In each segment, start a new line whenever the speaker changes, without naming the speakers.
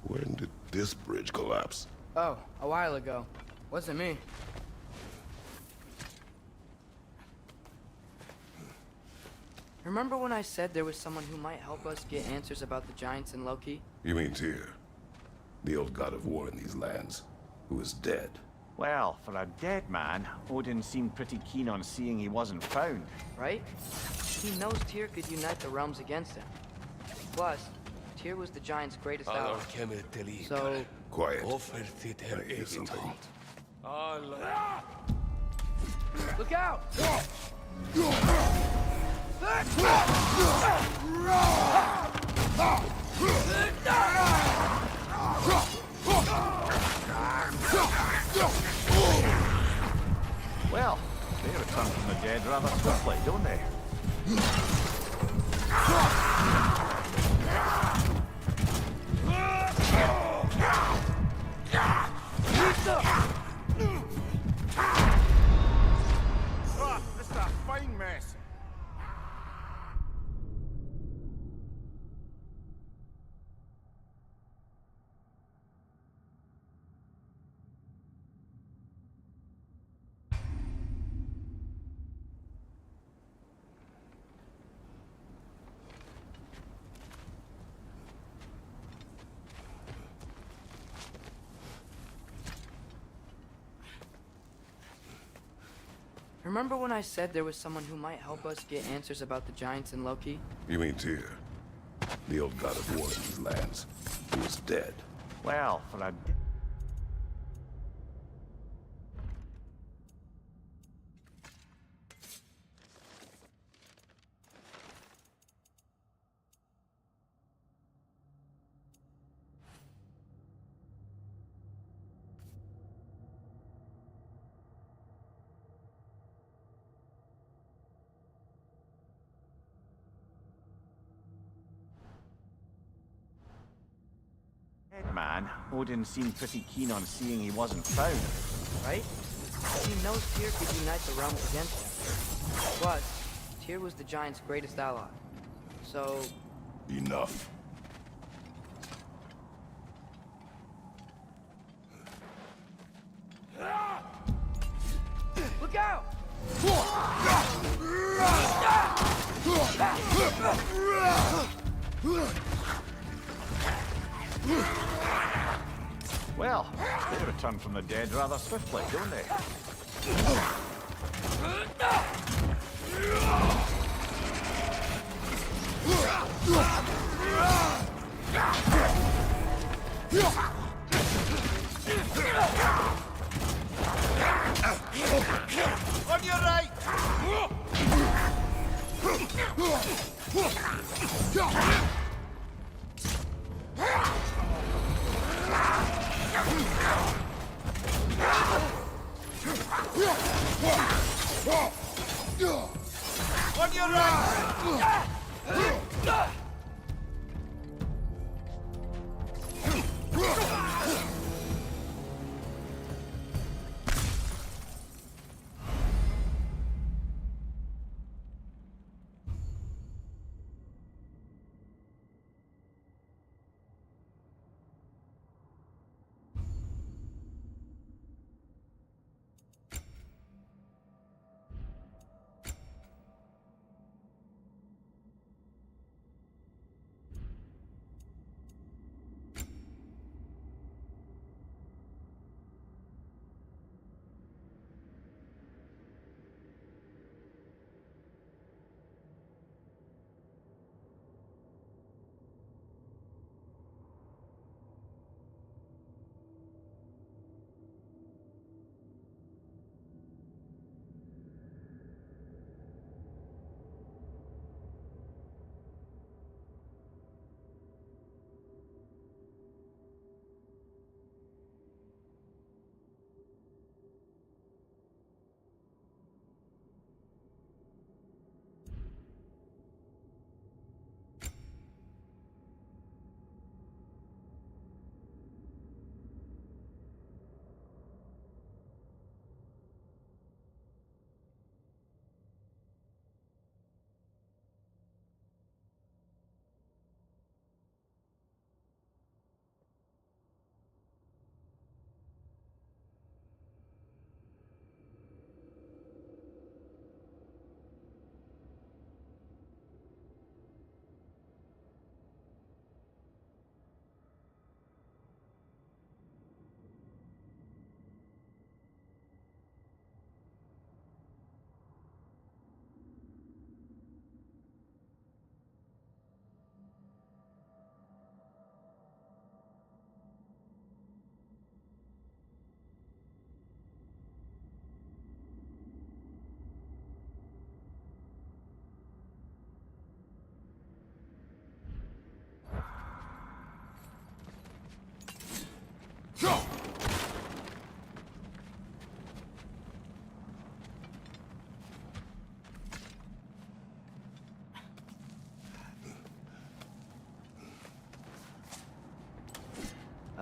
When did this bridge collapse?
Oh, a while ago. Wasn't me. Remember when I said there was someone who might help us get answers about the giants and Loki?
You mean Tyr, the old god of war in these lands, who is dead?
Well, for a dead man, Odin seemed pretty keen on seeing he wasn't found.
Right? He knows Tyr could unite the realms against him. Plus, Tyr was the giant's greatest ally. So,
Quiet. I hear something.
look out!
Well, they return from the dead rather swiftly, don't they? Ah, this is a fine mess.
Remember when I said there was someone who might help us get answers about the giants and Loki?
You mean Tyr, the old god of war in these lands, who is dead?
Well, for a... man, Odin seemed pretty keen on seeing he wasn't found.
Right? He knows Tyr could unite the realms against him. Plus, Tyr was the giant's greatest ally. So,
Enough.
look out!
Well, they return from the dead rather swiftly, don't they? On your right! On your right!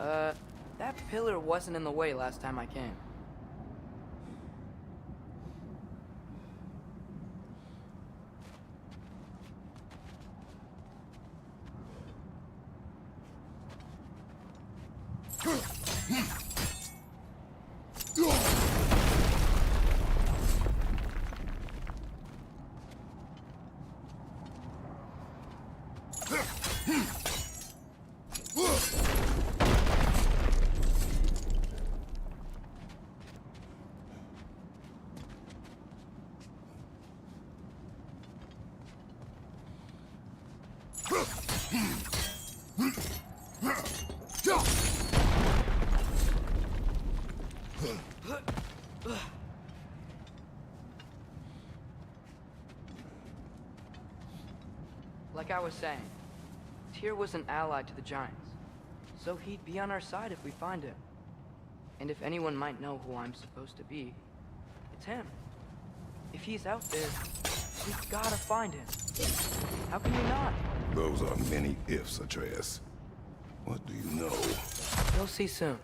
That pillar wasn't in the way last time I came. Like I was saying, Tyr was an ally to the Giants, so he'd be on our side if we find him. And if anyone might know who I'm supposed to be, it's him. If he's out there, we've gotta find him. How can we not?
Those are many ifs, Atreus. What do you know?
You'll see soon.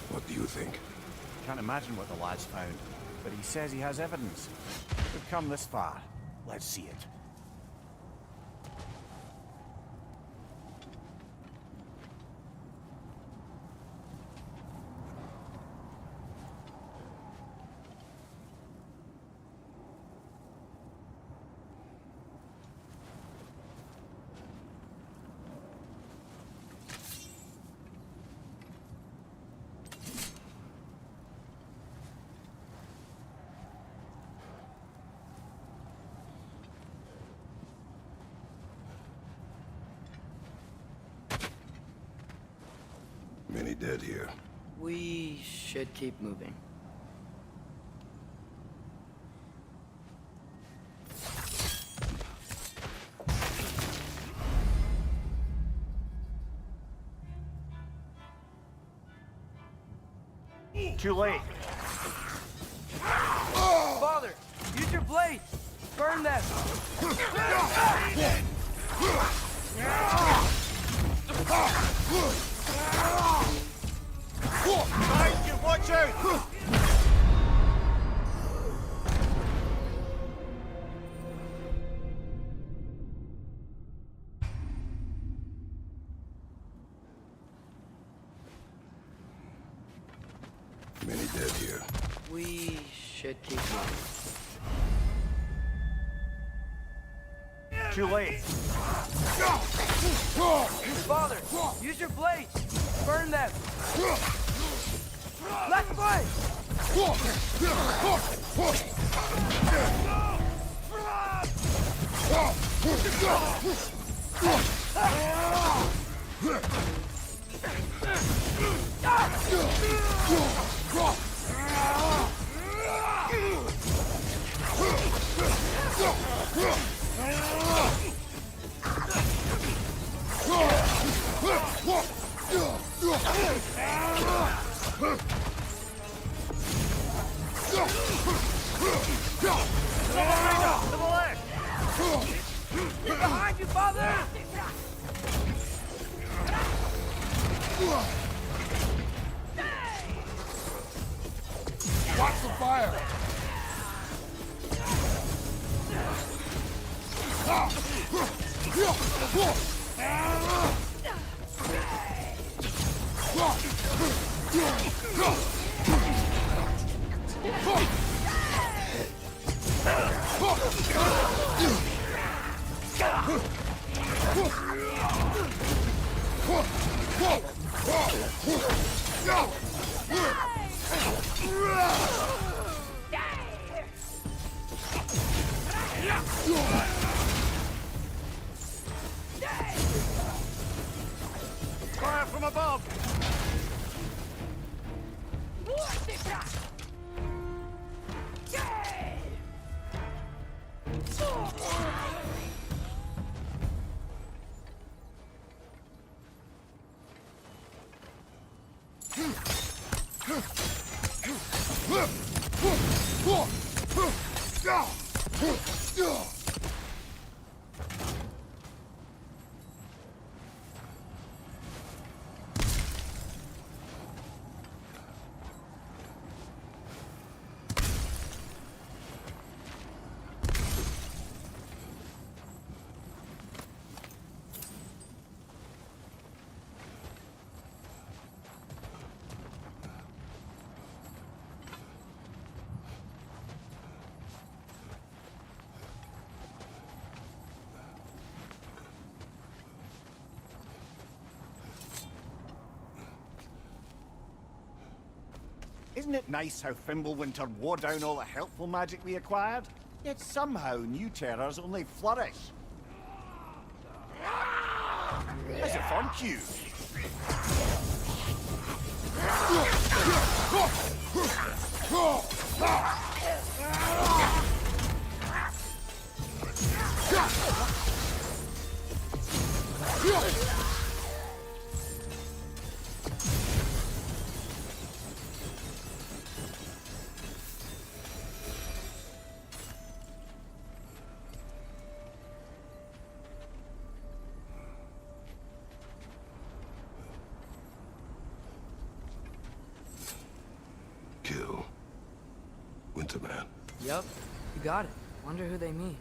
What do you think?
Can't imagine what the lad's found, but he says he has evidence. We've come this far. Let's see it.
Many dead here.
We should keep moving.
Too late.
Father, use your blade! Burn them!
Behind you, watch out!
Many dead here.
We should keep moving.
Too late.
Father, use your blade! Burn them! Left blade! Behind you, father!
Watch the fire!
Fire from above! Isn't it nice how Fimbulwinter wore down all the helpful magic we acquired? Yet somehow new terrors only flourish. As if on cue.
Kill. Winterman.
Yup, you got it. Wonder who they mean.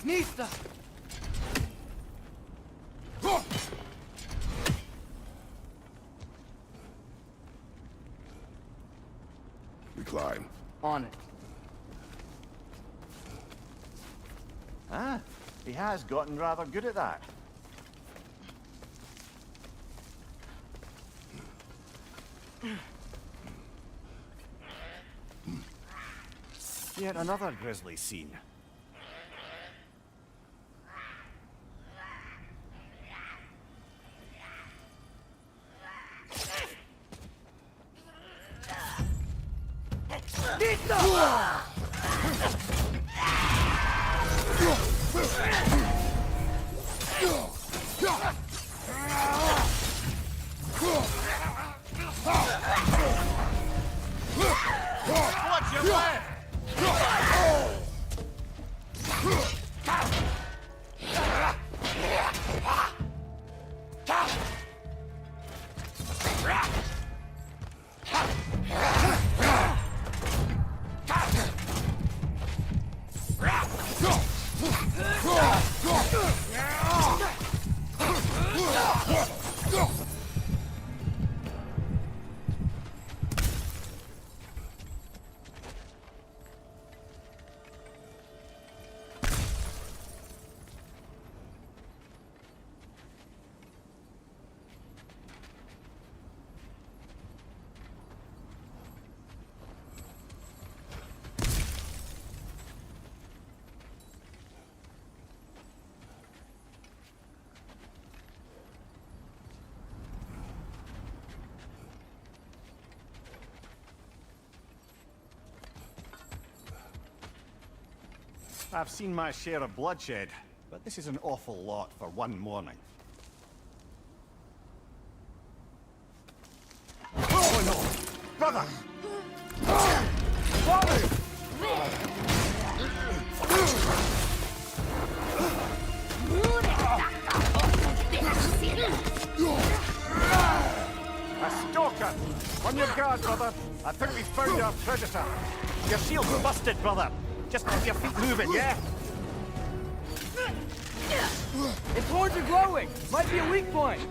Nista!
We climb.
On it.
Ah, he has gotten rather good at that. Yet another grisly scene. Watch your left! I've seen my share of bloodshed, but this is an awful lot for one morning. Oh no! Brother! Father! A stalker! On your guard, brother! I think we found our predator! Your shield's busted, brother! Just keep your feet moving, yeah?
Its horns are glowing! Might be a weak point!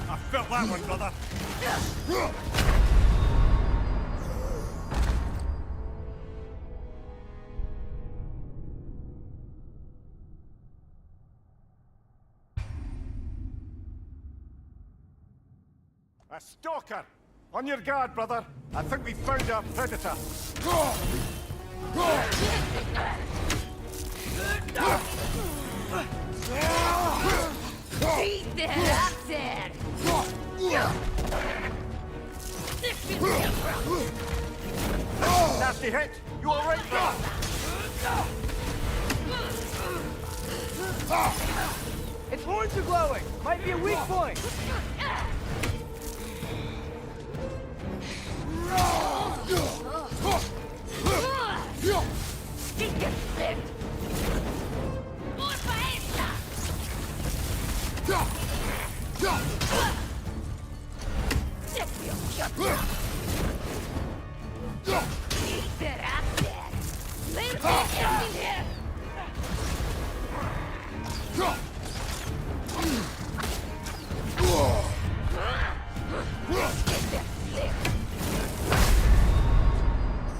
I felt that one, brother. A stalker! On your guard, brother. I think we found our predator.
Beat that up then!
Nasty hit! You alright, brother?
Its horns are glowing! Might be a weak point!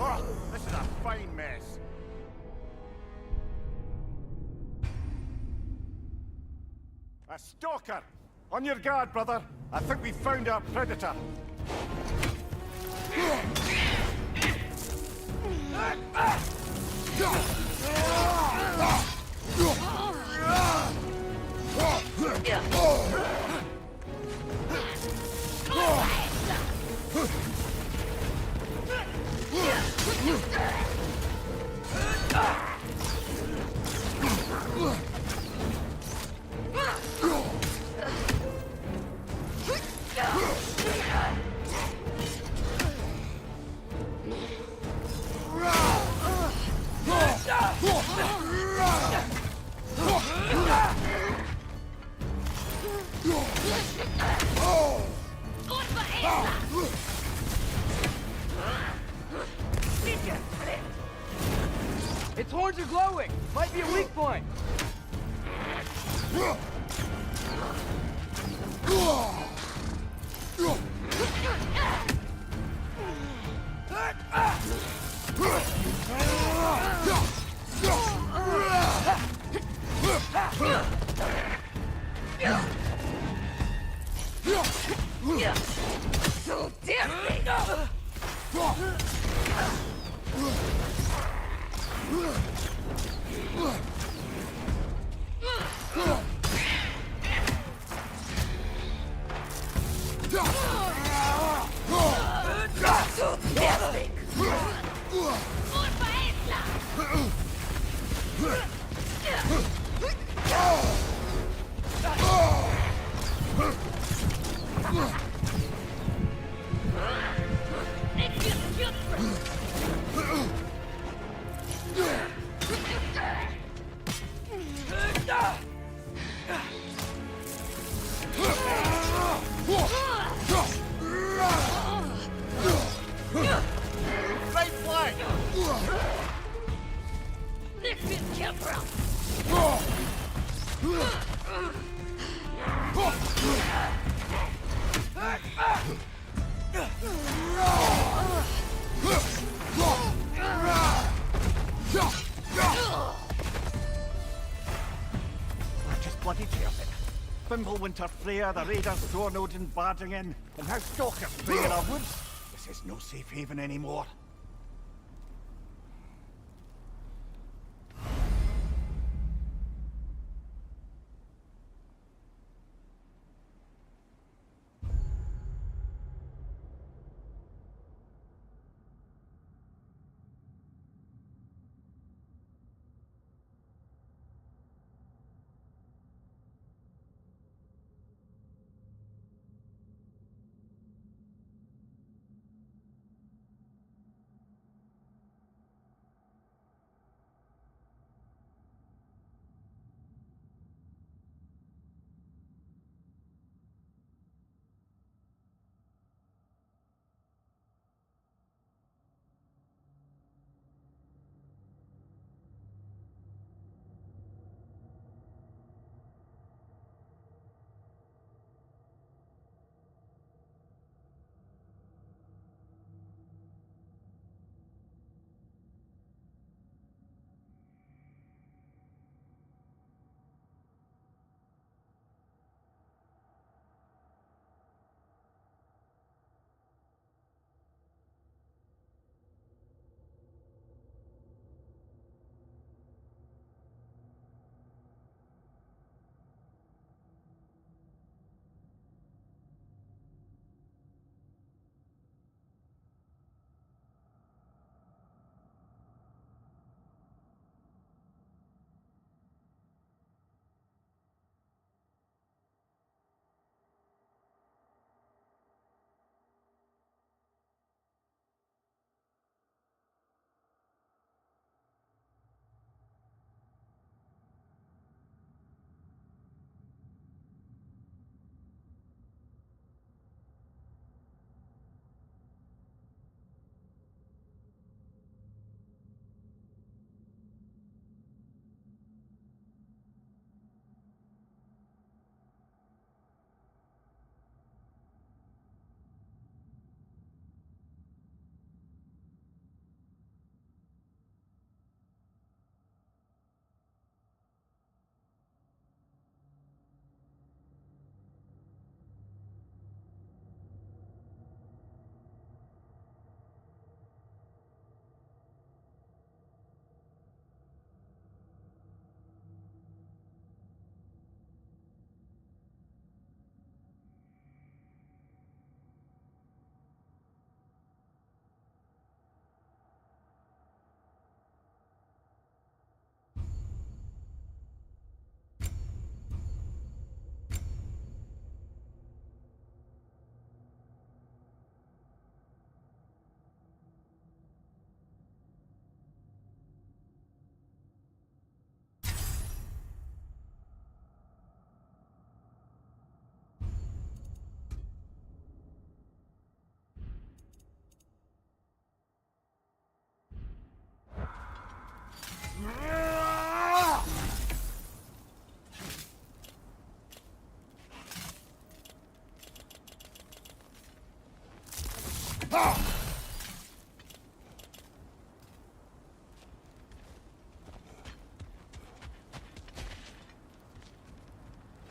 Oh, this is a fine mess. A stalker! On your guard, brother. I think we found our predator.
Its horns are glowing! Might be a weak point!
So damn
Right flank!
This is Kipra!
Just bloody terrific. Fimbulwinter Freya, the raiders Thornode and barging in, and how stalkers prey in our woods. This is no safe haven anymore.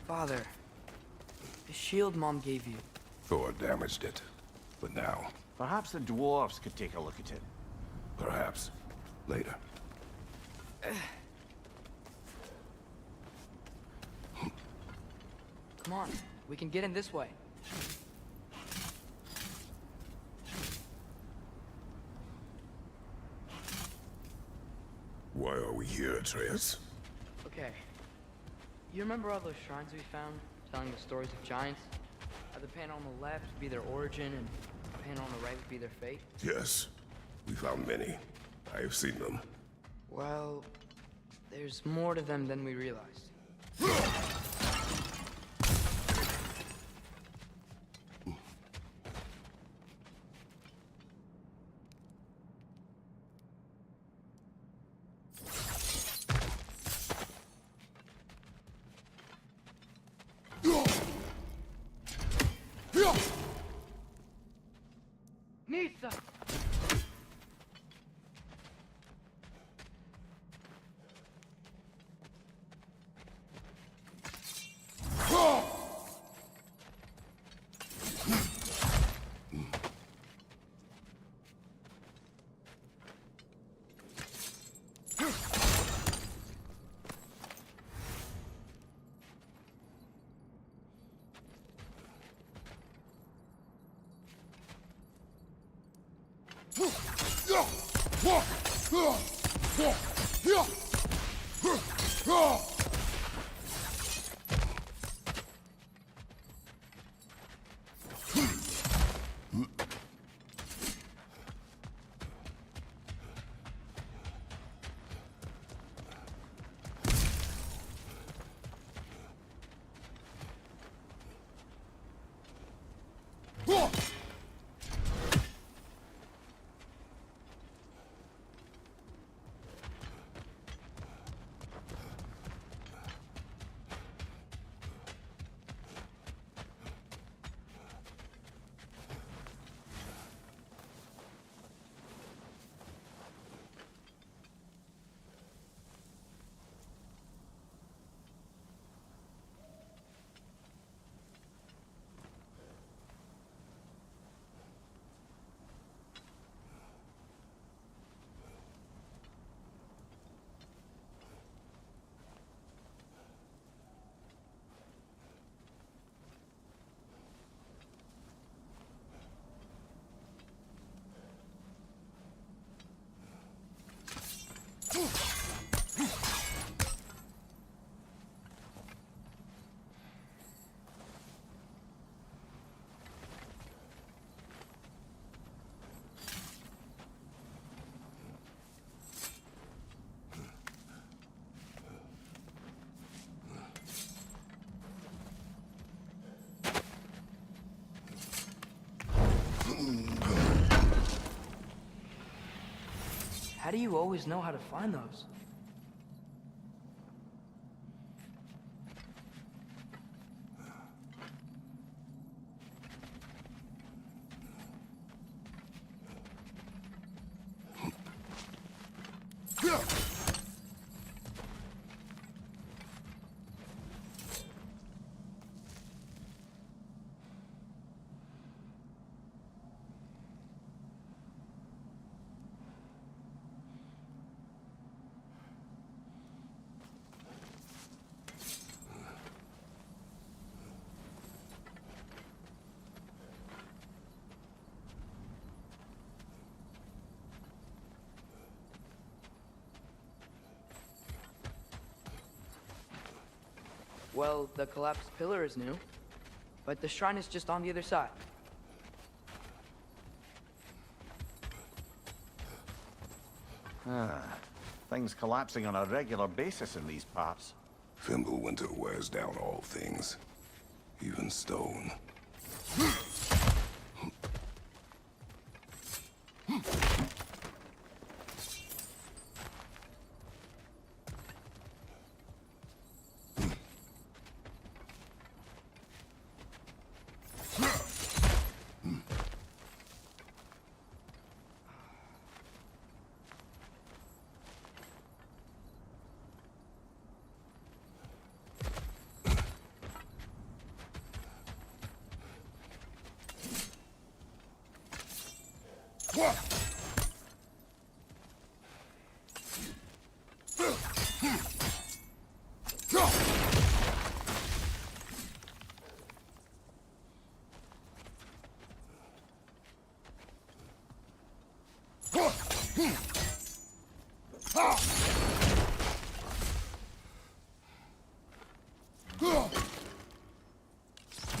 Father, the shield Mom gave you.
Thor damaged it. But now,
Perhaps the dwarves could take a look at it.
perhaps, later.
Come on, we can get in this way.
Why are we here, Atreus?
Okay. You remember all those shrines we found, telling the stories of giants? How the panel on the left would be their origin, and the panel on the right would be their fate?
Yes. We found many. I have seen them.
Well, there's more to them than we realized. Nisa! How do you always know how to find those? Well, the collapsed pillar is new, but the shrine is just on the other side.
Things collapsing on a regular basis in these parts.
Fimbulwinter wears down all things, even stone.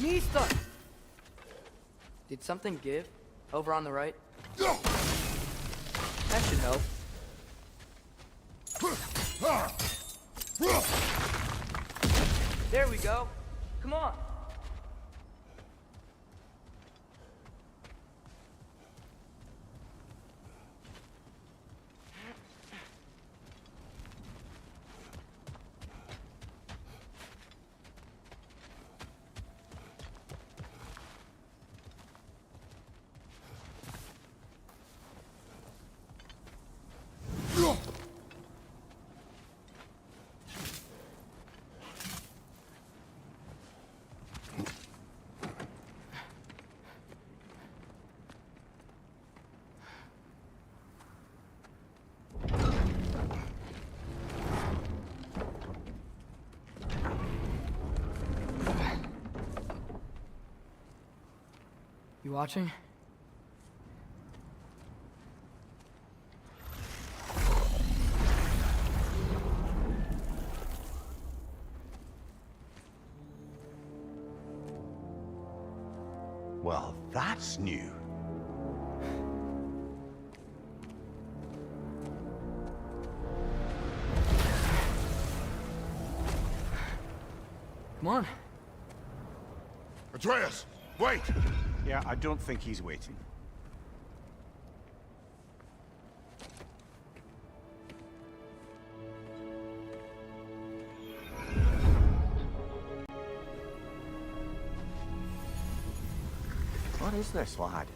Knee stuck! Did something give? Over on the right? That should help. There we go. Come on. You watching?
Well, that's new.
Come on.
Atreus, wait!
Yeah, I don't think he's waiting. What is this, lad?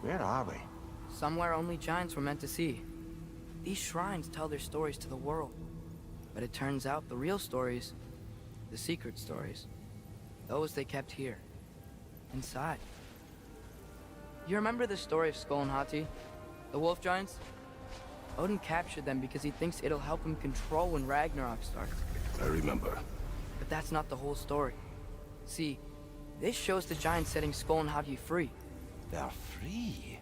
Where are we?
Somewhere only giants were meant to see. These shrines tell their stories to the world. But it turns out the real stories, the secret stories, those they kept here, inside. You remember the story of Skull and Hati? The wolf giants? Odin captured them because he thinks it'll help him control when Ragnarok starts.
I remember.
But that's not the whole story. See, this shows the giants setting Skull and Hati free.
They're free.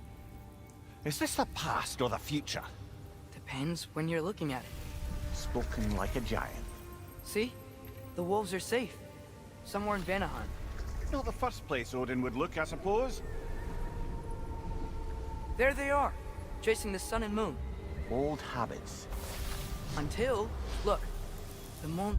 Is this the past or the future?
Depends when you're looking at it.
Spoken like a giant.
See? The wolves are safe. Somewhere in Vanaheim.
Not the first place Odin would look, I suppose.
There they are, chasing the sun and moon.
Old habits.
Until, look, the moon...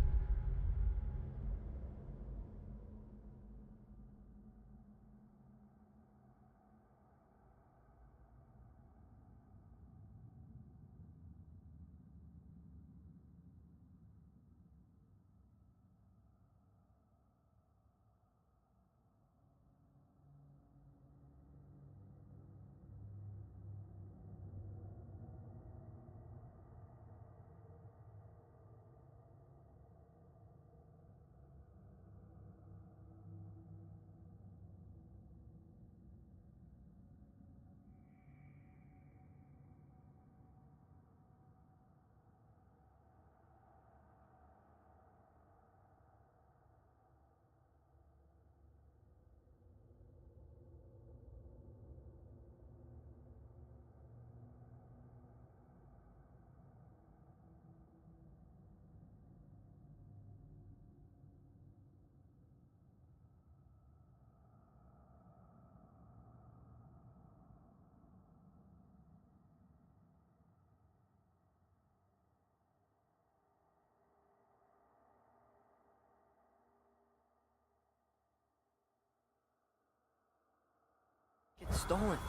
It's stolen.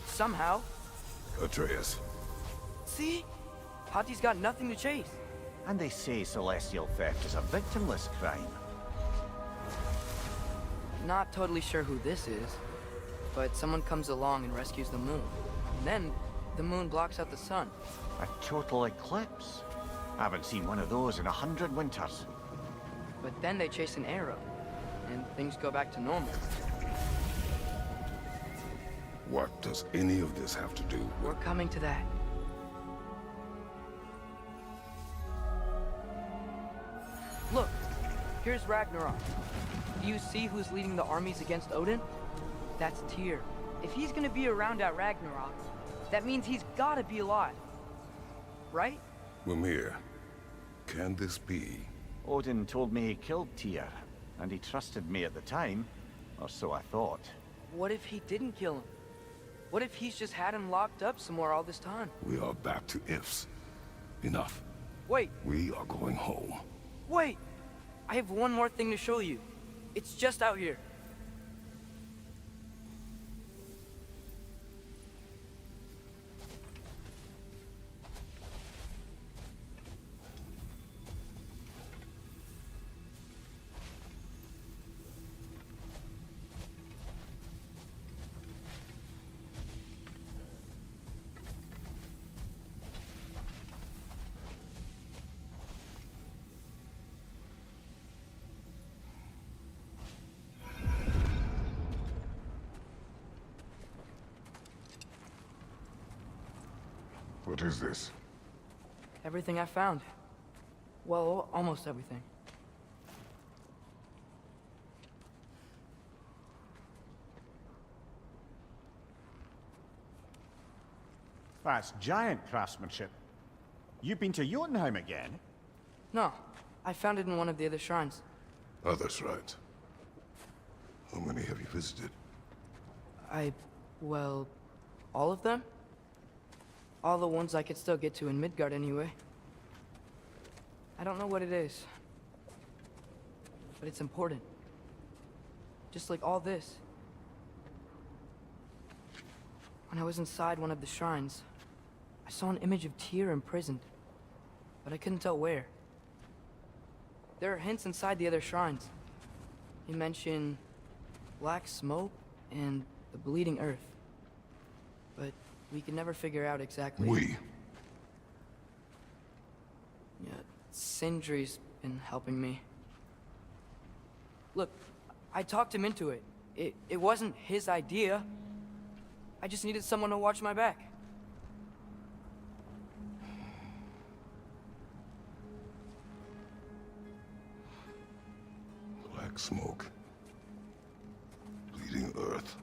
Somehow.
Atreus.
See? Hati's got nothing to chase.
And they say celestial theft is a victimless crime.
Not totally sure who this is, but someone comes along and rescues the moon. And then, the moon blocks out the sun.
A total eclipse. I haven't seen one of those in 100 winters.
But then they chase an arrow, and things go back to normal.
What does any of this have to do with...
We're coming to that. Look, here's Ragnarok. Do you see who's leading the armies against Odin? That's Tyr. If he's gonna be around at Ragnarok, that means he's gotta be alive. Right?
Mimir, can this be?
Odin told me he killed Tyr. And he trusted me at the time, or so I thought.
What if he didn't kill him? What if he's just had him locked up somewhere all this time?
We are back to ifs. Enough.
Wait,
We are going home.
wait! I have one more thing to show you. It's just out here.
What is this?
Everything I found. Well, almost everything.
That's giant craftsmanship. You've been to Jotunheim again?
No, I found it in one of the other shrines.
Others, right. How many have you visited?
Well, all of them? All the ones I could still get to in Midgard anyway. I don't know what it is, but it's important. Just like all this. When I was inside one of the shrines, I saw an image of Tyr imprisoned, but I couldn't tell where. There are hints inside the other shrines. You mention black smoke and the bleeding earth, but we can never figure out exactly.
We.
Yeah, Sindri's been helping me. Look, I talked him into it. It wasn't his idea. I just needed someone to watch my back.
Black smoke. Bleeding earth.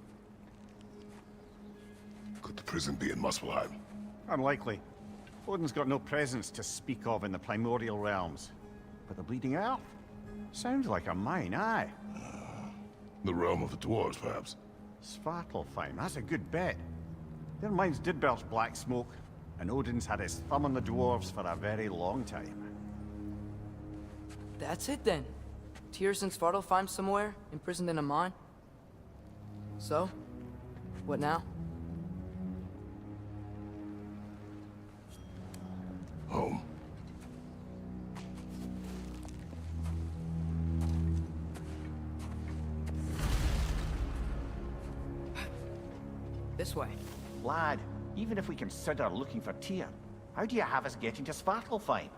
Could the prison be in Muspelheim?
Unlikely. Odin's got no presence to speak of in the primordial realms. But the Bleeding Earth? Sounds like a mine, aye.
The realm of the dwarves, perhaps?
Svartalfheim, that's a good bet. Their mines did belch black smoke, and Odin's had his thumb on the dwarves for a very long time.
That's it then. Tyr's in Svartalfheim somewhere, imprisoned in a mine. So, what now?
Home.
This way.
Lad, even if we consider looking for Tyr, how do you have us getting to Svartalfheim?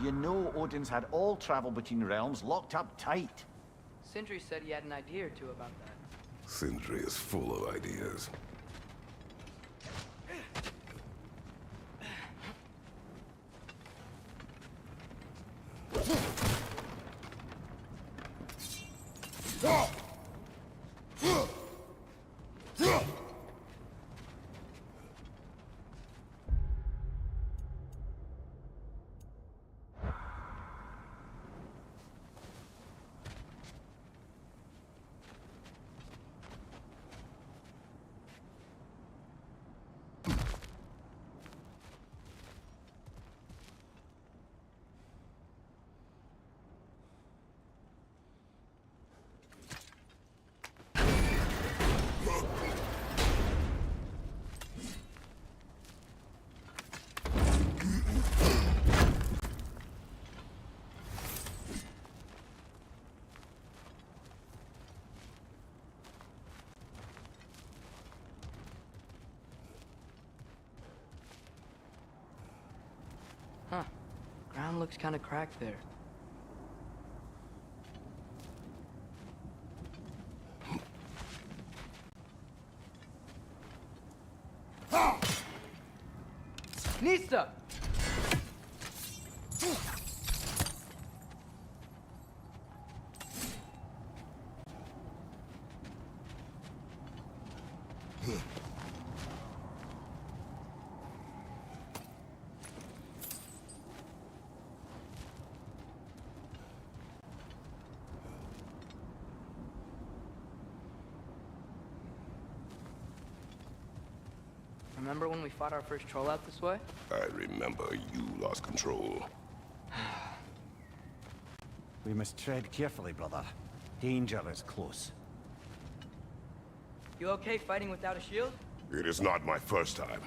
You know Odin's had all travel between realms locked up tight.
Sindri said he had an idea or two about that.
Sindri is full of ideas.
Huh. Ground looks kind of cracked there. Nista! Remember when we fought our first troll out this way?
I remember you lost control.
We must tread carefully, brother. Danger is close.
You okay fighting without a shield?
It is not my first time.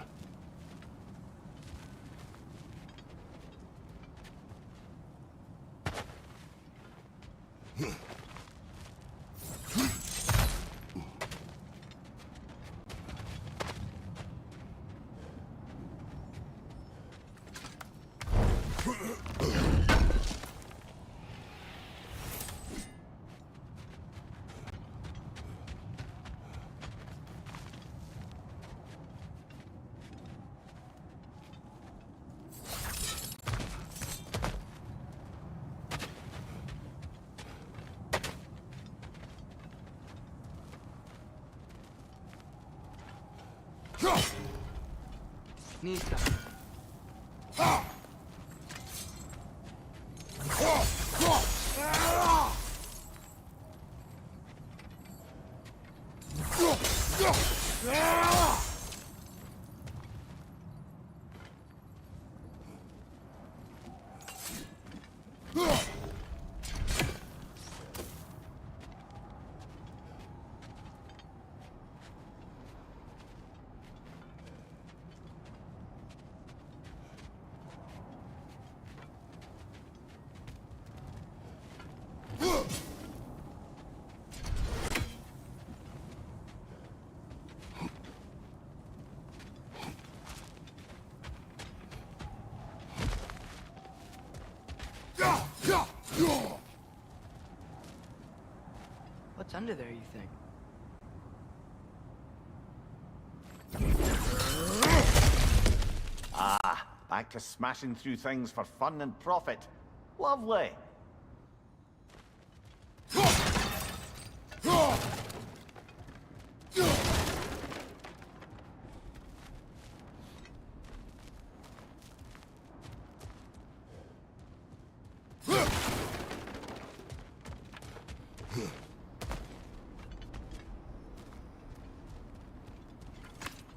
Nista. What's under there, you think?
Ah, back to smashing through things for fun and profit. Lovely.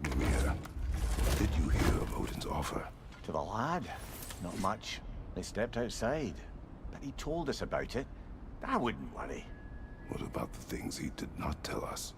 Mimir, what did you hear of Odin's offer?
To the lad? Not much. They stepped outside. But he told us about it. I wouldn't worry.
What about the things he did not tell us?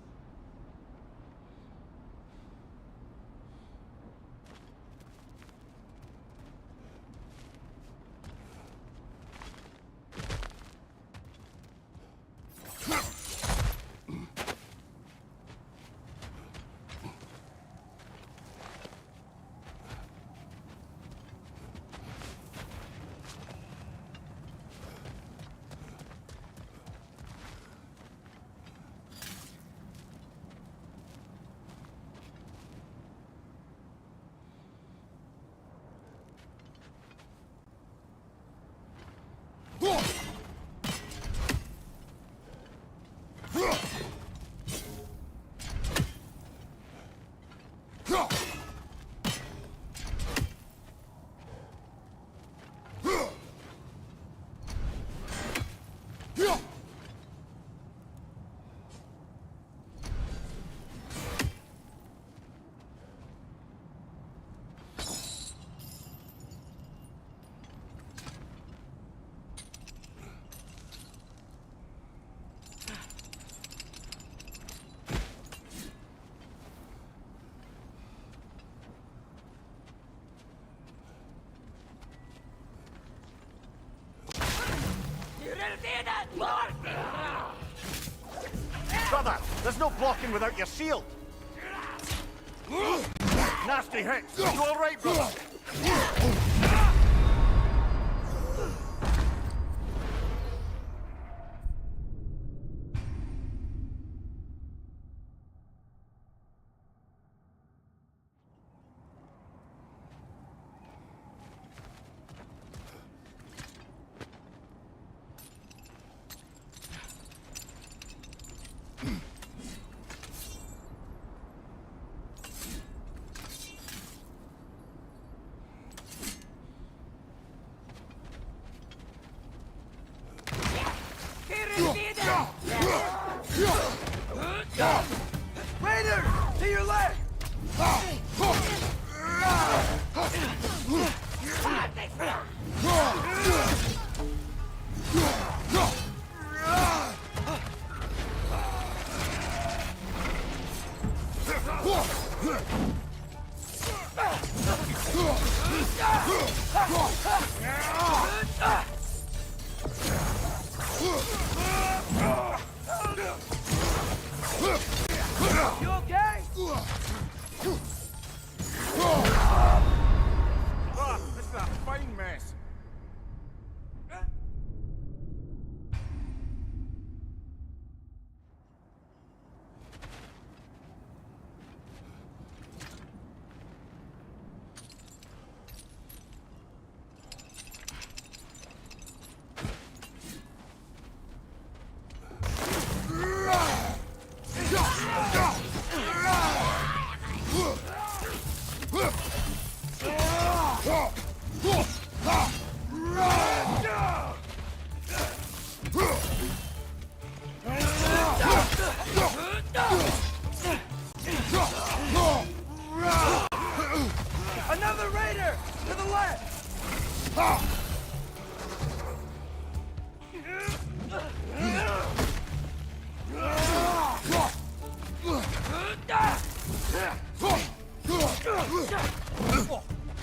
Brother, there's no blocking without your shield. Nasty hit. You all right, brother?
Raiders! To your left! You okay?
Ah, this is a fine mess.
Another raider! To the left!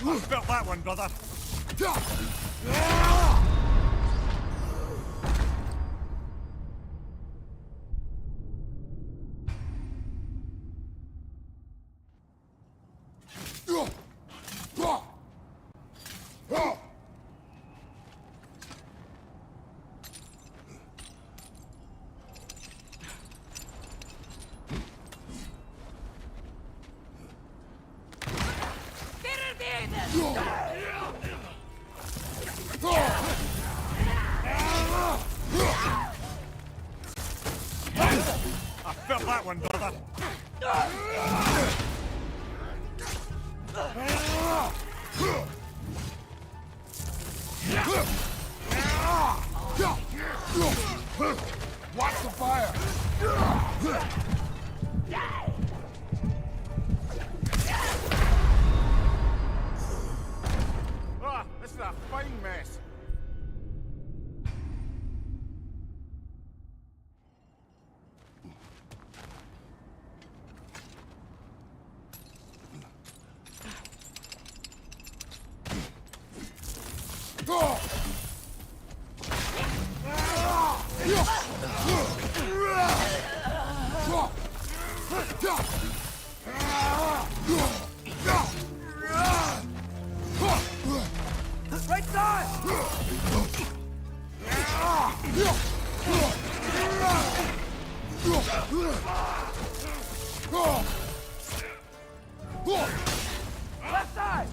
I felt that one, brother. I felt that one, brother.
Watch the fire!
Ah, this is a fine mess.
Right side! Left side!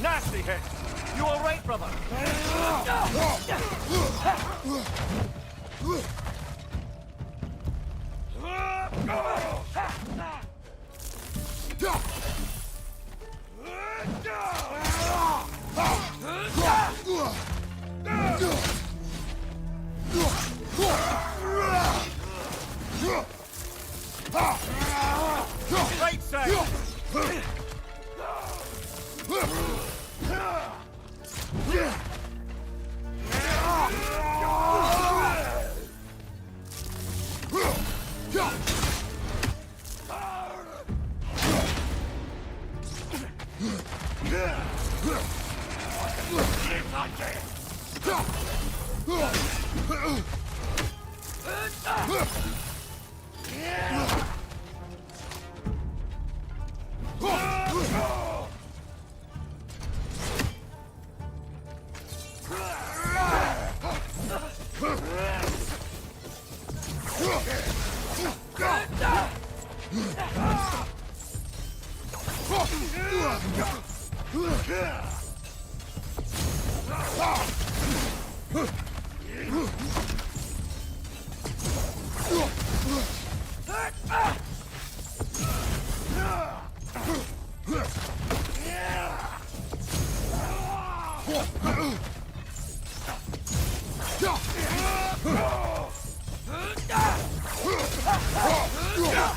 Nasty hit! You all right, brother? Right side!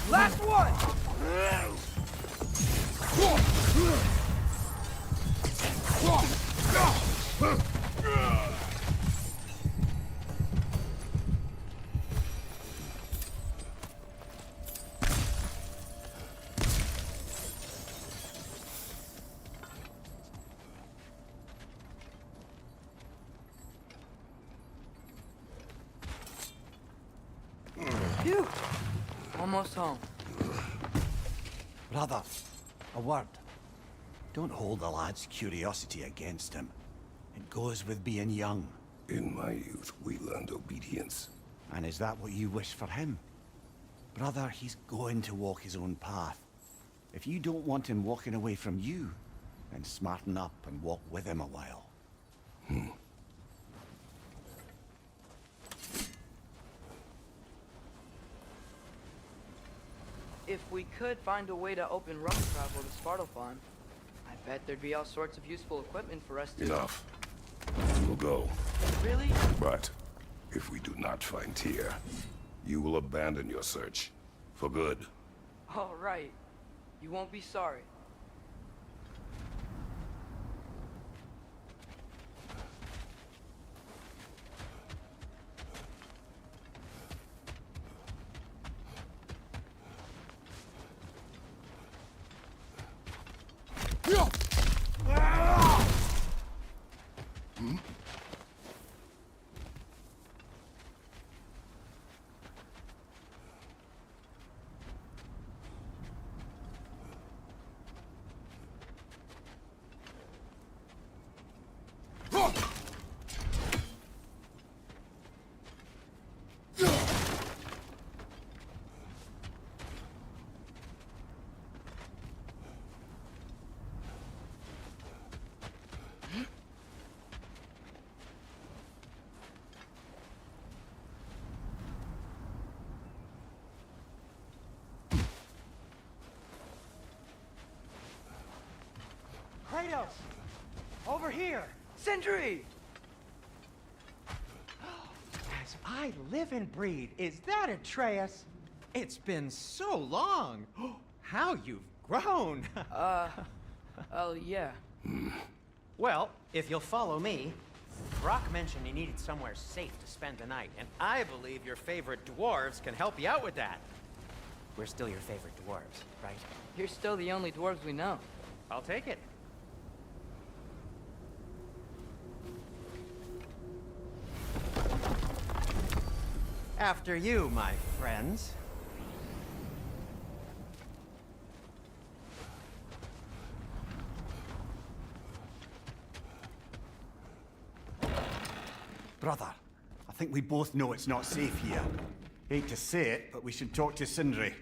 Last one! Phew! Almost home.
Brother, a word. Don't hold the lad's curiosity against him. It goes with being young.
In my youth, we learned obedience.
And is that what you wish for him? Brother, he's going to walk his own path. If you don't want him walking away from you, then smarten up and walk with him a while.
If we could find a way to open road travel to Svartalfheim, I bet there'd be all sorts of useful equipment for us to...
Enough. We'll go.
Really?
But if we do not find Tyr, you will abandon your search. For good.
All right. You won't be sorry.
Kratos! Over here!
Sindri!
As I live and breathe, is that Atreus? It's been so long! How you've grown!
Oh, yeah.
Well, if you'll follow me, Brock mentioned you needed somewhere safe to spend the night, and I believe your favorite dwarves can help you out with that. We're still your favorite dwarves, right?
You're still the only dwarves we know.
I'll take it. After you, my friends.
Brother, I think we both know it's not safe here. Hate to say it, but we should talk to Sindri.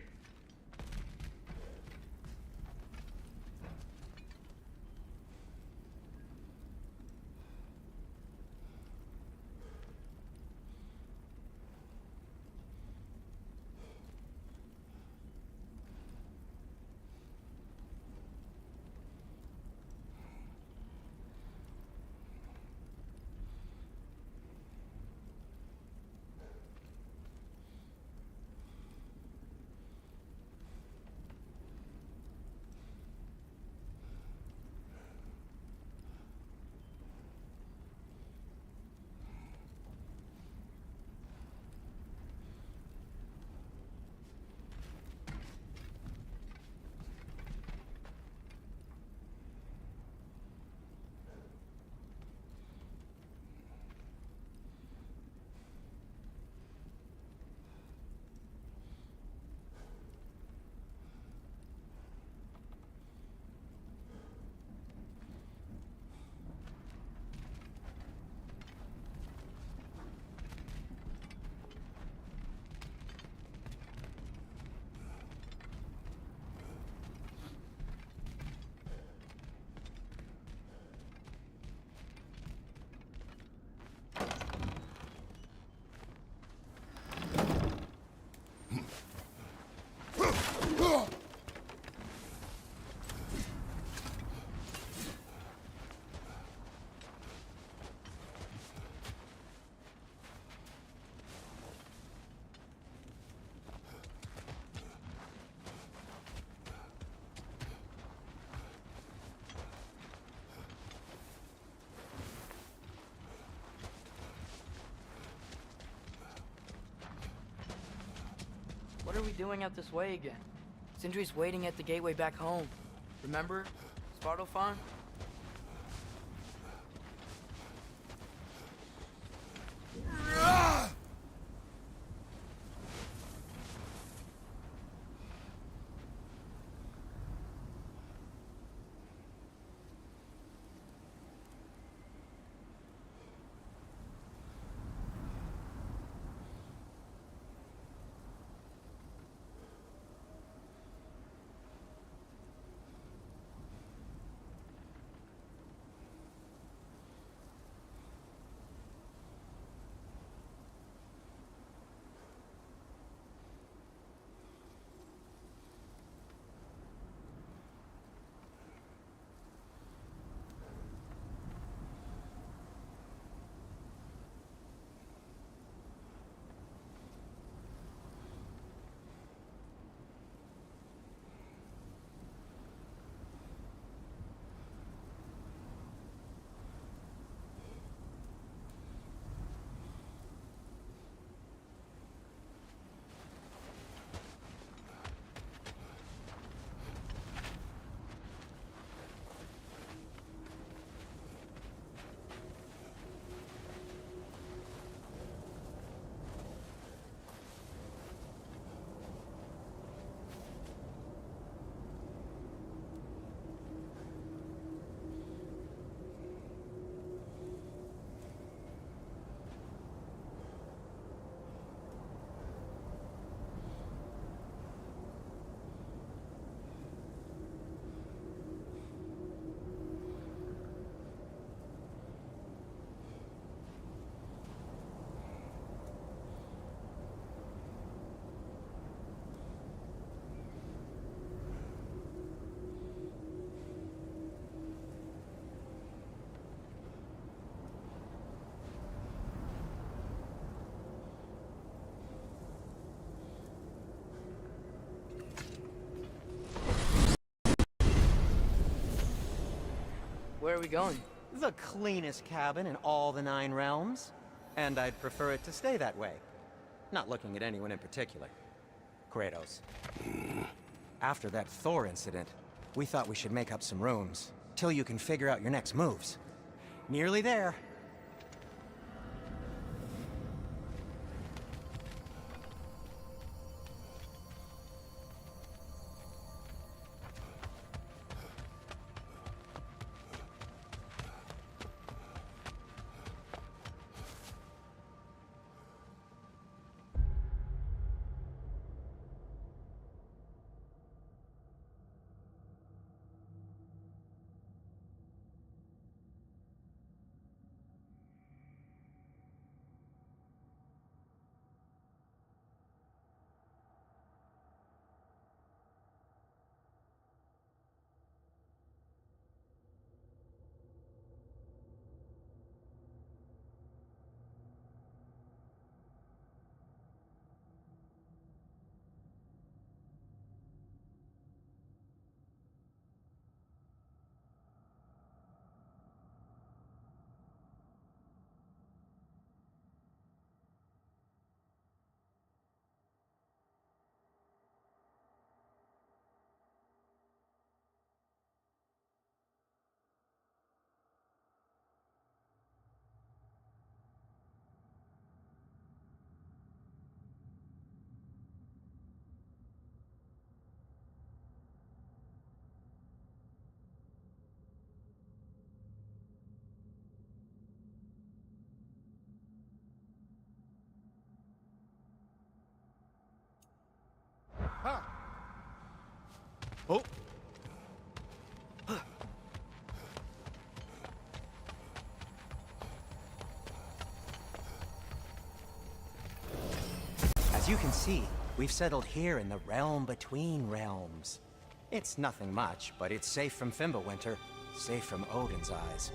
we doing out this way again? Sindri's waiting at the gateway back home. Remember? Svartalfheim? Where are we going?
The cleanest cabin in all the 9 realms. And I'd prefer it to stay that way. Not looking at anyone in particular. Kratos. After that Thor incident, we thought we should make up some rooms, till you can figure out your next moves. Nearly there. Oh! As you can see, we've settled here in the realm between realms. It's nothing much, but it's safe from Fimbulwinter, safe from Odin's eyes.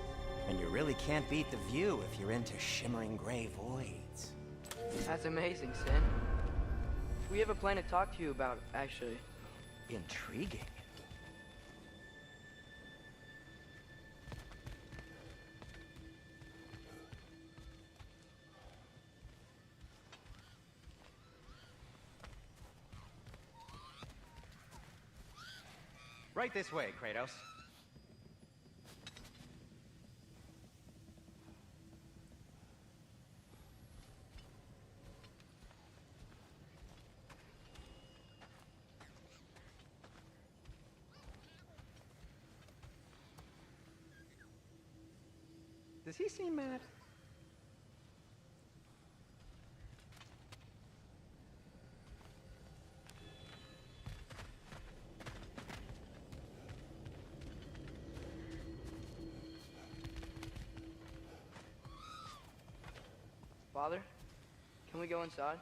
And you really can't beat the view if you're into shimmering gray voids.
That's amazing, Sin. We have a plan to talk to you about, actually.
Intriguing. Right this way, Kratos. Does he seem mad?
Father, can we go inside?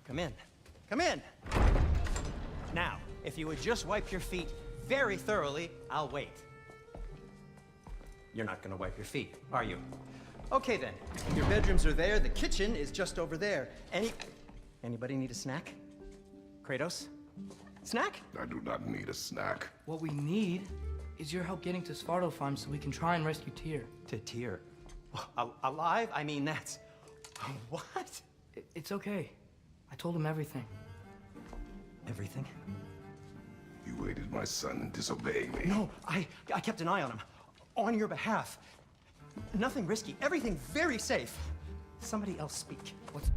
Come in. Come in! Now, if you would just wipe your feet very thoroughly, I'll wait. You're not gonna wipe your feet, are you? Okay then. Your bedrooms are there, the kitchen is just over there. Anybody need a snack? Kratos? Snack?
I do not need a snack.
What we need is your help getting to Svartalfheim so we can try and rescue Tyr.
To Tyr. Alive? I mean, that's... What?
It's okay. I told him everything.
Everything?
You aided my son in disobeying me.
No, I kept an eye on him. On your behalf. Nothing risky. Everything very safe. Somebody else speak.
What's...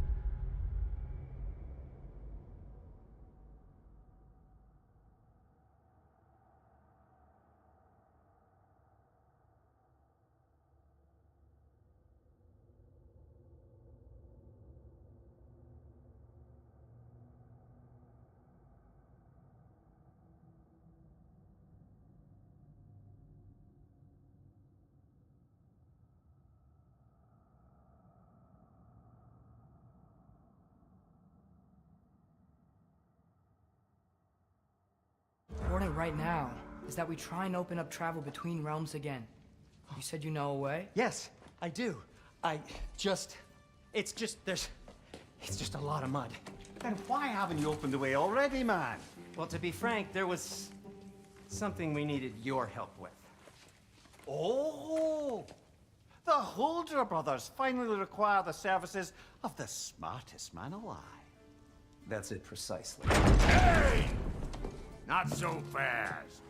order right now is that we try and open up travel between realms again. You said you know a way?
Yes, I do. It's just a lot of mud.
Then why haven't you opened the way already, man?
Well, to be frank, there was something we needed your help with.
Oh! The Huldra brothers finally require the services of the smartest man alive.
That's it precisely.
Hey! Not so fast.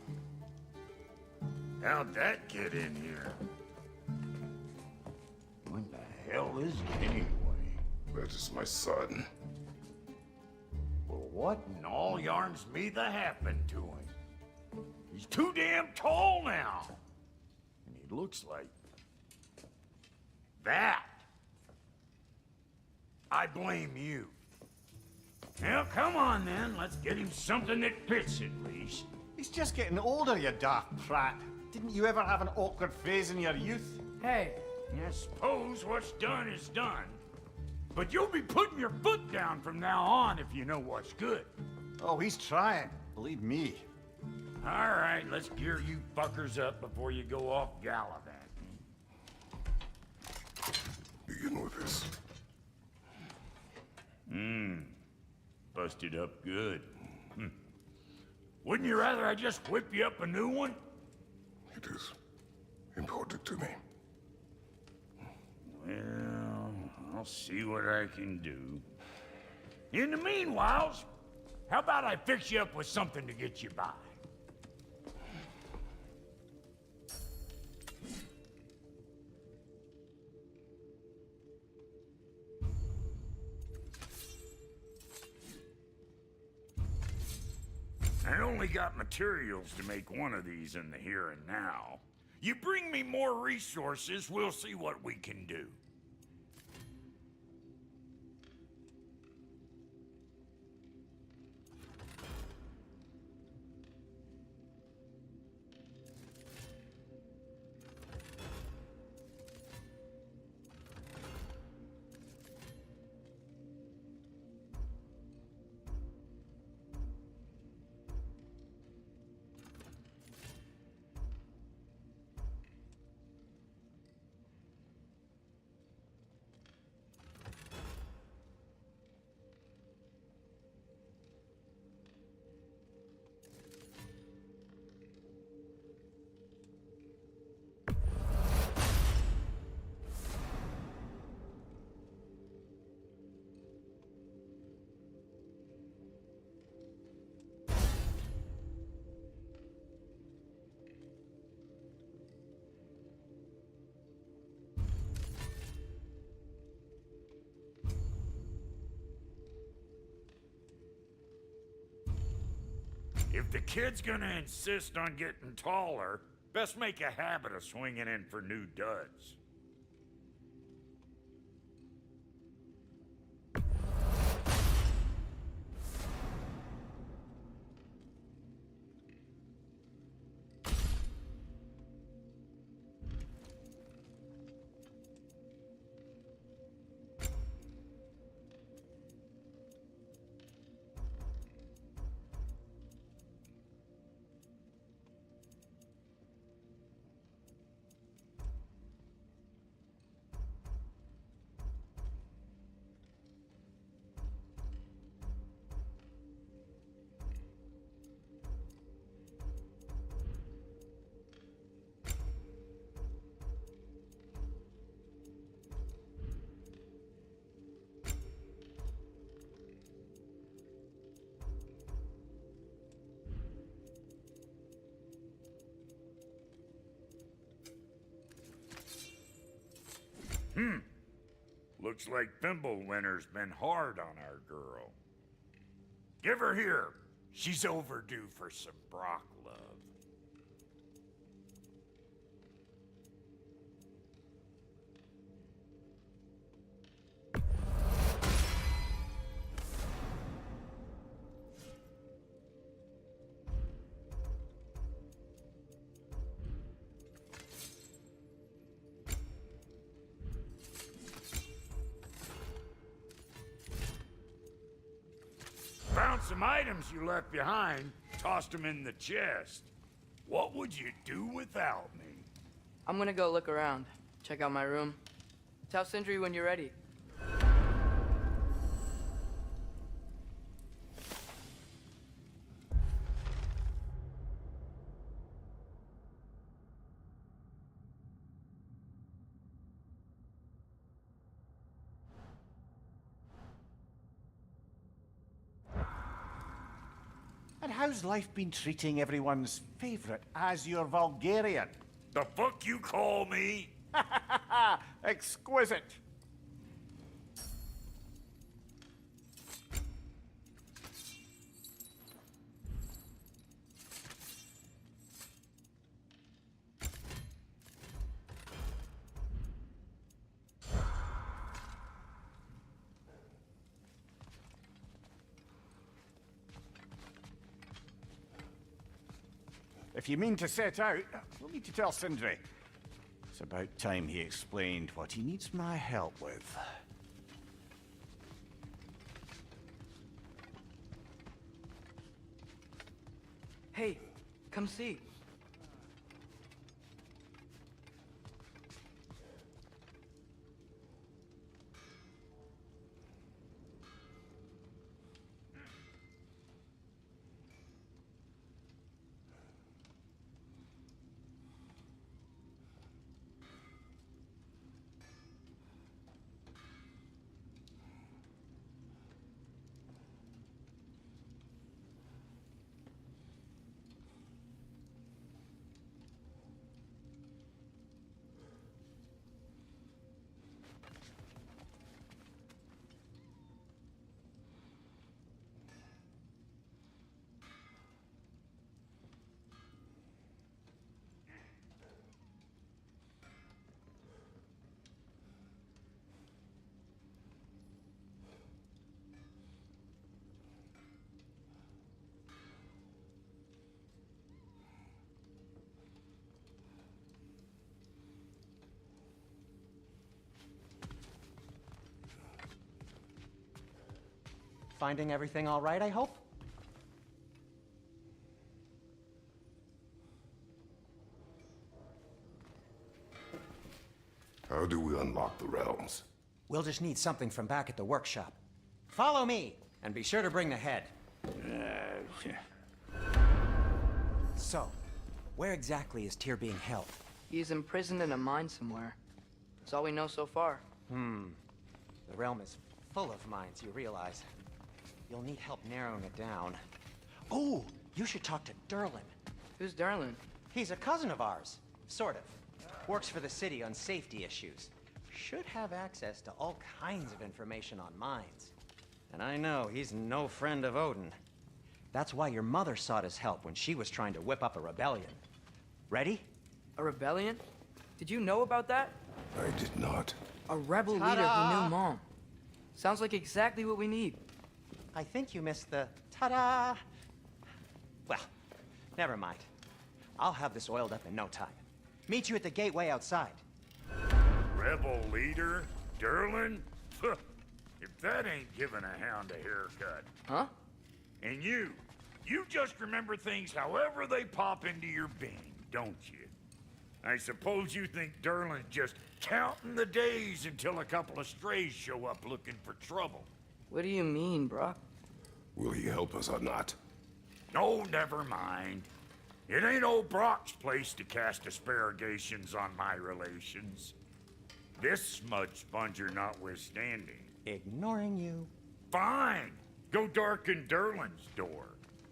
How'd that get in here? What the hell is it anyway?
That is my son.
Well, what in all yarns me the happened to him? He's too damn tall now. And he looks like... that. I blame you. Well, come on then. Let's get him something that fits at least.
He's just getting older, you daft prat. Didn't you ever have an awkward phase in your youth?
Hey,
I suppose what's done is done. But you'll be putting your foot down from now on if you know what's good.
Oh, he's trying. Believe me.
All right, let's gear you fuckers up before you go off gallivanting.
Begin with this.
Busted up good. Wouldn't you rather I just whip you up a new one?
It is important to me.
Well, I'll see what I can do. In the meanwhile, how about I fix you up with something to get you by? I only got materials to make one of these in the here and now. You bring me more resources, we'll see what we can do. If the kid's gonna insist on getting taller, best make a habit of swinging in for new duds. Looks like Fimbulwinter's been hard on our girl. Give her here. She's overdue for some Brock love. Found some items you left behind, tossed them in the chest. What would you do without me?
I'm gonna go look around. Check out my room. Tell Sindri when you're ready.
how's life been treating everyone's favorite Azure Vulgarian?
The fuck you call me?
Exquisite. If you mean to set out, we'll need to tell Sindri. It's about time he explained what he needs my help with.
Hey, come see.
Finding everything all right, I hope?
How do we unlock the realms?
We'll just need something from back at the workshop. Follow me, and be sure to bring the head. So, where exactly is Tyr being held?
He's imprisoned in a mine somewhere. That's all we know so far.
The realm is full of mines, you realize. You'll need help narrowing it down. Oh, you should talk to Durlin.
Who's Darlin?
He's a cousin of ours, sort of. Works for the city on safety issues. Should have access to all kinds of information on mines. And I know he's no friend of Odin. That's why your mother sought his help when she was trying to whip up a rebellion. Ready?
A rebellion? Did you know about that?
I did not.
A rebel leader who knew Mom. Sounds like exactly what we need.
I think you missed the ta-da. Well, never mind. I'll have this oiled up in no time. Meet you at the gateway outside.
Rebel leader? Durlin? If that ain't giving a hound a haircut.
Huh?
And you just remember things however they pop into your being, don't you? I suppose you think Durlin's just counting the days until a couple of strays show up looking for trouble.
What do you mean, Brock?
Will he help us or not?
Oh, never mind. It ain't old Brock's place to cast asparagations on my relations. This smudge sponger notwithstanding.
Ignoring you.
Fine. Go darken Durlin's door.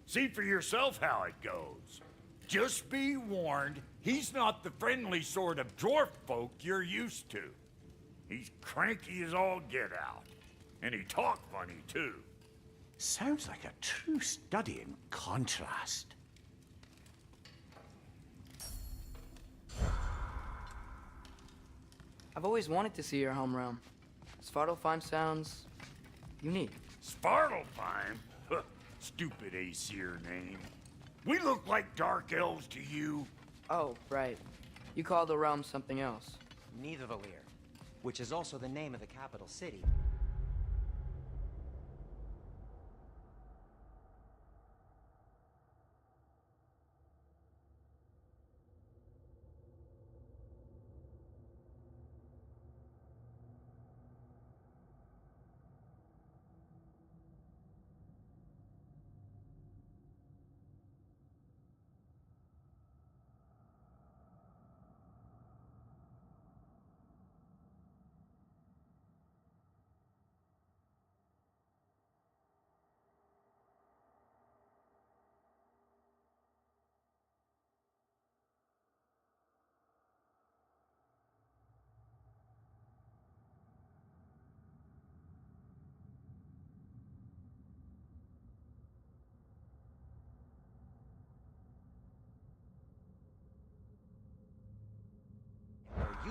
See for yourself how it goes. Just be warned, he's not the friendly sort of dwarf folk you're used to. He's cranky as all get out. And he talk funny, too.
Sounds like a true study in contrast.
I've always wanted to see your home realm. Svartalfheim sounds unique.
Svartalfheim? Huh, stupid Aesir name. We look like dark elves to you.
Oh, right. You call the realm something else.
Nidavellir, which is also the name of the capital city.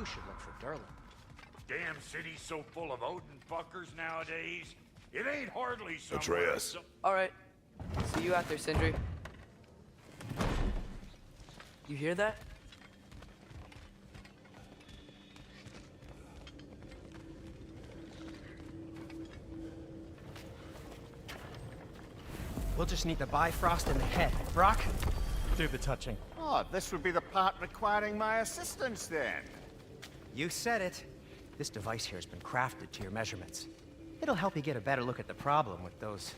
you should look for Durlin.
Damn city's so full of Odin fuckers nowadays. It ain't hardly somewhere.
Atreus.
All right. See you out there, Sindri. You hear that?
We'll just need the Bifrost in the head. Brock, do the touching.
Oh, this would be the part requiring my assistance then.
You said it. This device here has been crafted to your measurements. It'll help you get a better look at the problem with those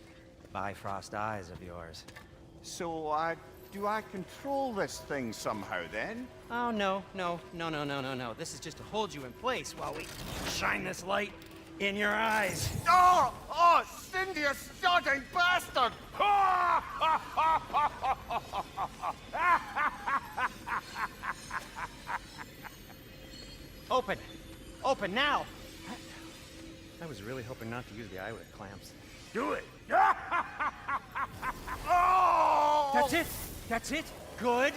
Bifrost eyes of yours.
So, do I control this thing somehow then?
Oh, no. This is just to hold you in place while we shine this light in your eyes.
Oh! Oh, Cindy, you sodding bastard!
Open! Open now! I was really hoping not to use the eyelid clamps.
Do it.
Oh!
That's it! That's it! Good!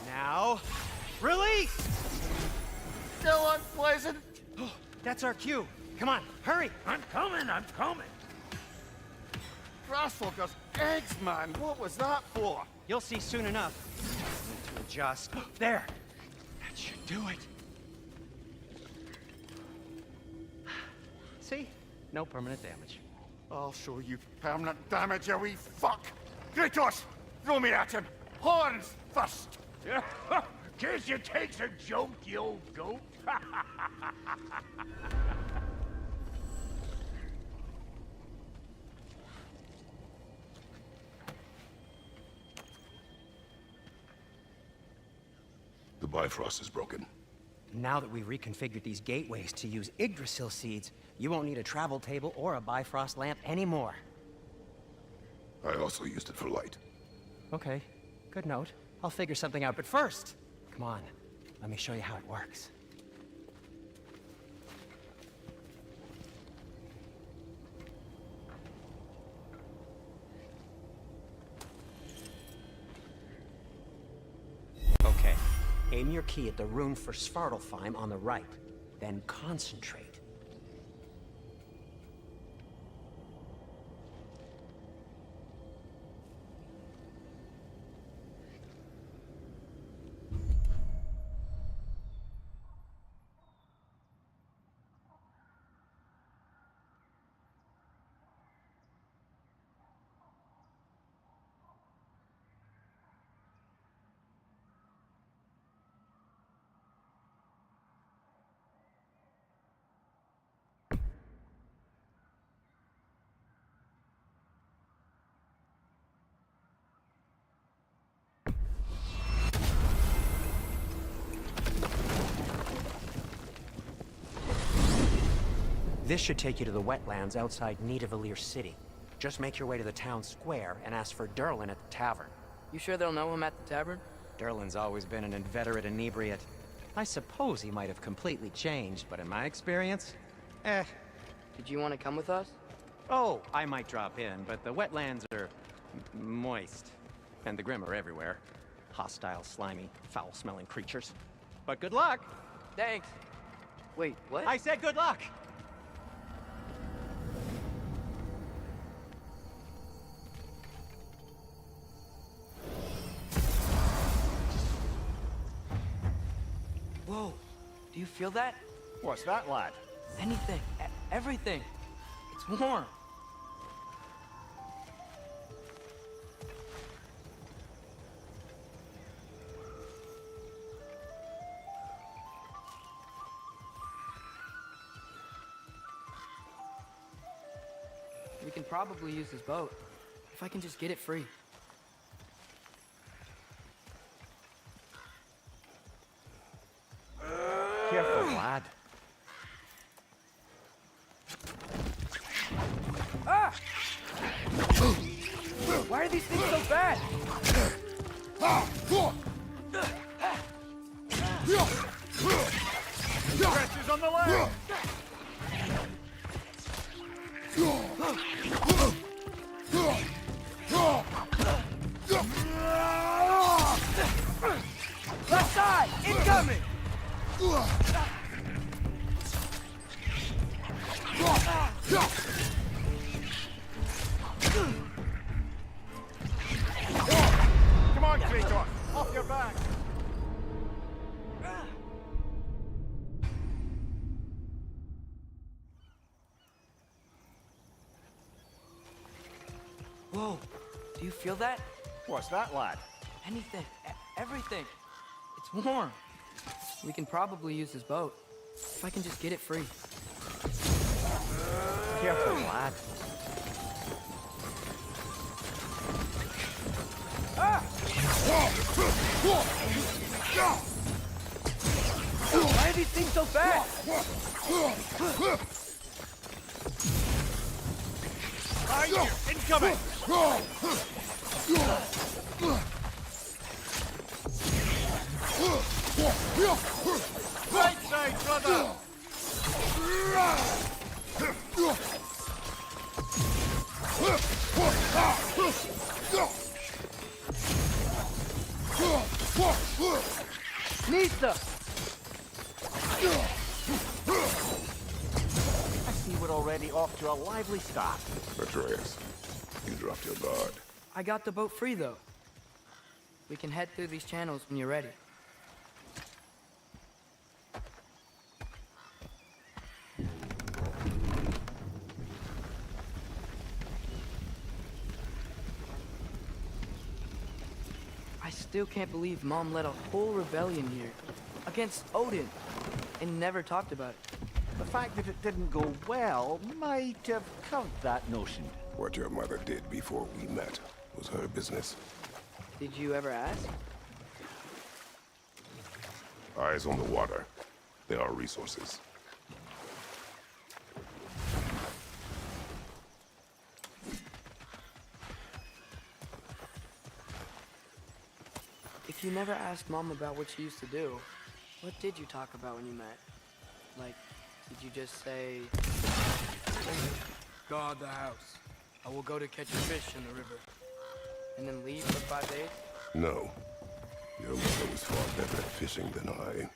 Now, release!
Still unpleasant.
That's our cue. Come on, hurry!
I'm coming.
Grassfuckers, eggs, man. What was that for?
You'll see soon enough. Need to adjust. There! That should do it. See? No permanent damage.
I'll show you permanent damage, you wee fuck. Kratos, throw me at him. Horns first.
Guess you takes a joke, you old goat.
The Bifrost is broken.
Now that we've reconfigured these gateways to use Yggdrasil seeds, you won't need a travel table or a Bifrost lamp anymore.
I also used it for light.
Okay, good note. I'll figure something out, but first, come on, let me show you how it works. Okay, aim your key at the rune for Svartalfheim on the right, then concentrate. This should take you to the wetlands outside Nidavellir City. Just make your way to the town square and ask for Durlin at the tavern.
You sure they'll know him at the tavern?
Durlin's always been an inveterate inebriate. I suppose he might have completely changed, but in my experience,
Did you want to come with us?
Oh, I might drop in, but the wetlands are moist. And the Grim are everywhere. Hostile, slimy, foul-smelling creatures. But good luck!
Thanks. Wait, what?
I said good luck!
Whoa, do you feel that?
What's that, lad?
Anything, everything. It's warm. We can probably use this boat, if I can just get it free.
Careful, lad.
Ah! Why are these things so bad?
Scratches on the leg.
Left side, incoming!
Come on, Kratos! Off your back!
Whoa, do you feel that?
What's that, lad?
Anything, everything. It's warm. We can probably use this boat. If I can just get it free.
Careful, lad.
Why are these things so fast?
Behind you! Incoming! Right side, brother!
Nista!
I see we're already off to a lively start.
Atreus, you dropped your guard.
I got the boat free, though. We can head through these channels when you're ready. I still can't believe Mom led a whole rebellion here against Odin and never talked about it.
The fact that it didn't go well might have covered that notion.
What your mother did before we met was her business.
Did you ever ask?
Eyes on the water. There are resources.
If you never asked Mom about what she used to do, what did you talk about when you met? Like, did you just say, guard the house. I will go to catch a fish in the river. And then leave for 5 days?
No. Your mother was far better at fishing than I.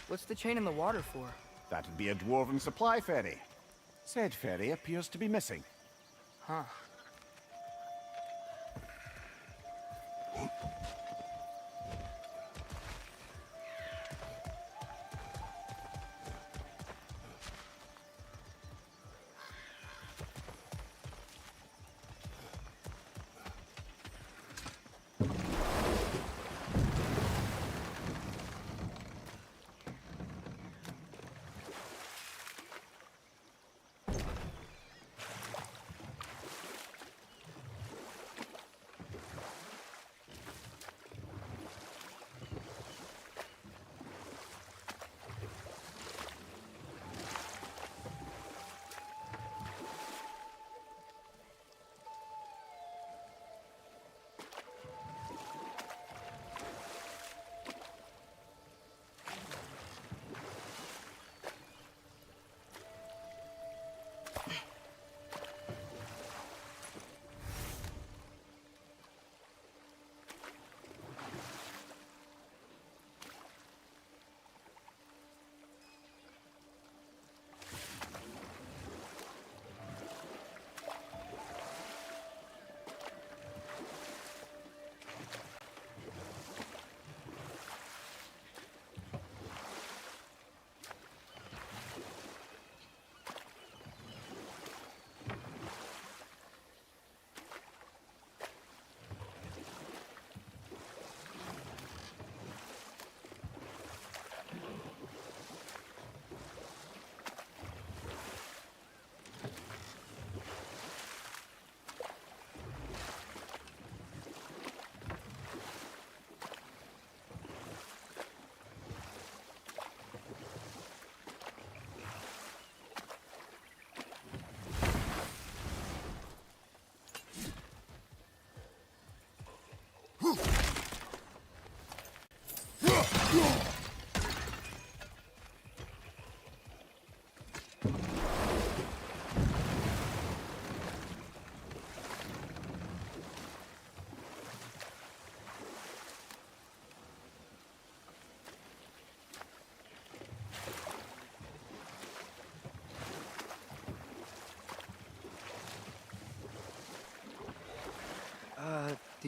What's the chain in the water for?
That'd be a dwarven supply ferry. Said ferry appears to be missing.
Huh.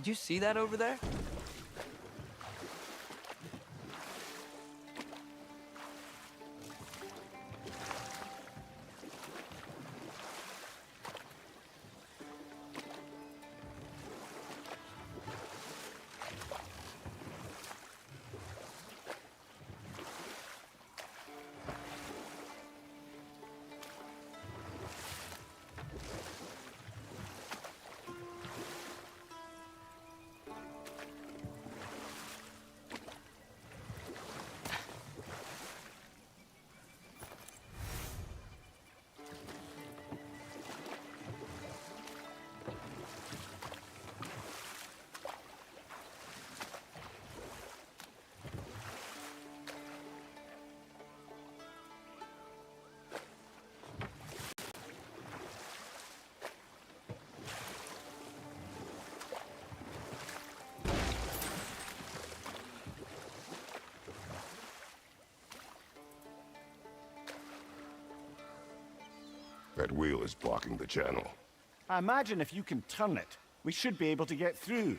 Did you see that over there?
That wheel is blocking the channel.
I imagine if you can turn it, we should be able to get through.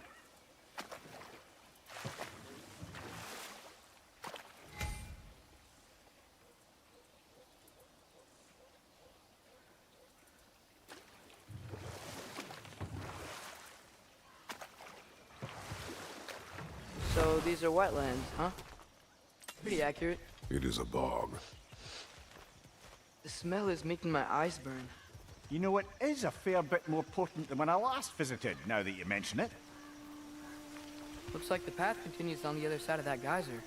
So these are wetlands, huh? Pretty accurate.
It is a bog.
The smell is making my eyes burn.
You know, it is a fair bit more potent than when I last visited, now that you mention it.
Looks like the path continues on the other side of that geyser.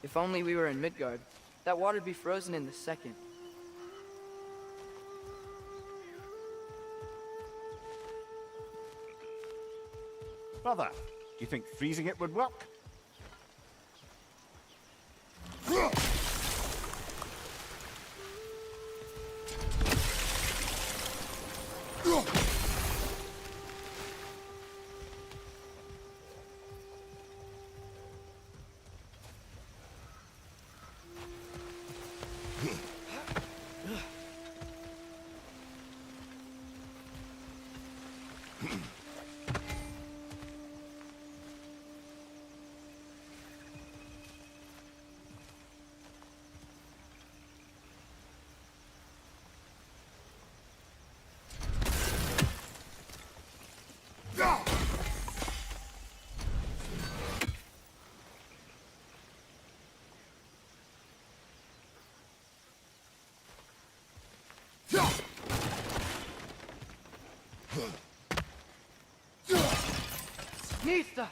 If only we were in Midgard. That water'd be frozen in the second.
Brother, do you think freezing it would work?
Nista!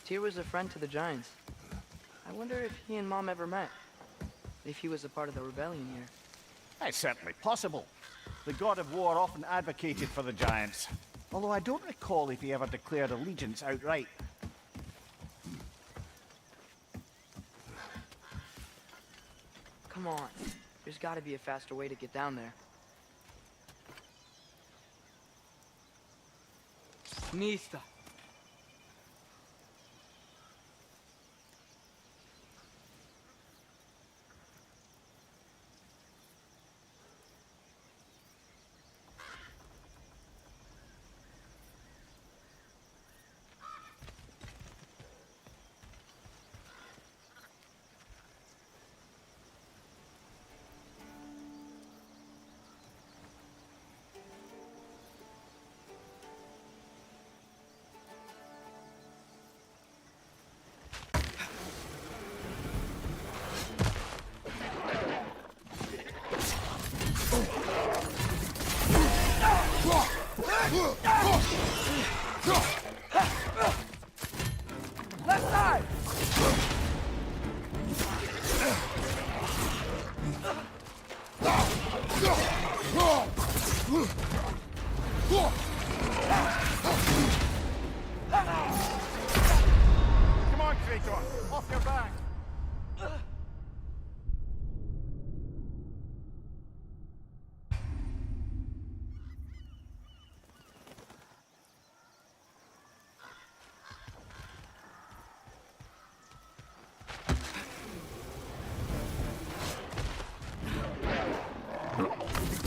Tyr was a friend to the Giants. I wonder if he and Mom ever met. If he was a part of the rebellion here.
It's certainly possible. The god of war often advocated for the Giants. Although I don't recall if he ever declared allegiance outright.
Come on. There's gotta be a faster way to get down there. Nista.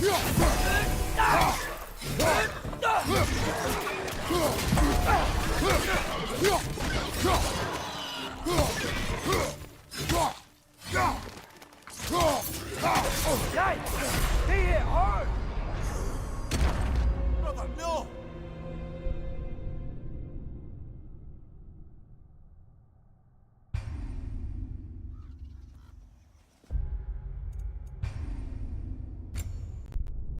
Guys, stay here hard!
Brother, no!